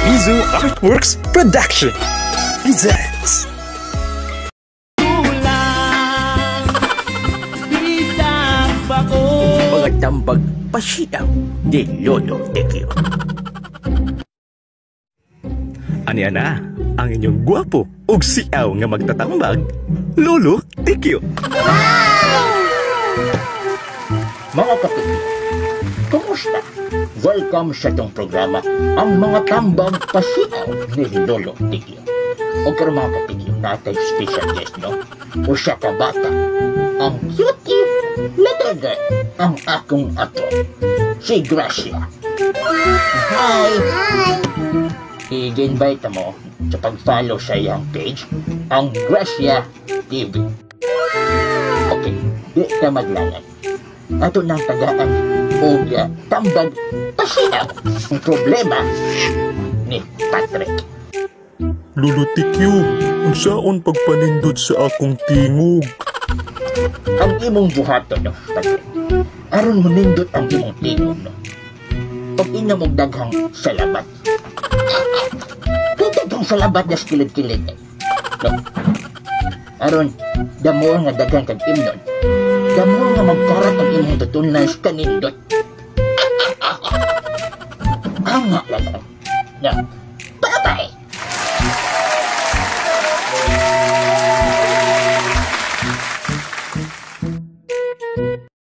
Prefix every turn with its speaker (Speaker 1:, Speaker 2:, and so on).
Speaker 1: Mizu Artworks Production presents mga tambag pasiyaw ni Lolo Tekyo. Aniya na ang inyong gwapo ug siyaw nga magtatambag, Lolo Tekyo.
Speaker 2: Mga kapitid, kumusta? Welcome sa itong programa, ang mga tambag pasiyaw ni Lolo Tekyo. O karon mga kapitid, natay special guest, no? O siya ka bata, ang cutie little girl, ang akong ato, si Gracia. Hi! I-invite mo sa pag-follow sa iyang page, ang Gracia TV. Okay, di ka maglangan. Ato nang tagaan o tambag pasiyaw ang problema ni Patrick.
Speaker 3: Lolo Tekyo, unsaon pagpanindot sa akong tingog?
Speaker 2: Ang imong buhato, no, Patrick. Aron mo nindot ang imong tingog, no. Pag ina mong daghang salabat. Kaya daghang salabat na kilid-kilid, no. Aron, damo nga daghang kag imnon. Damo nga magkarat ang imong tutunan sa kanindot. Anga lang. Na,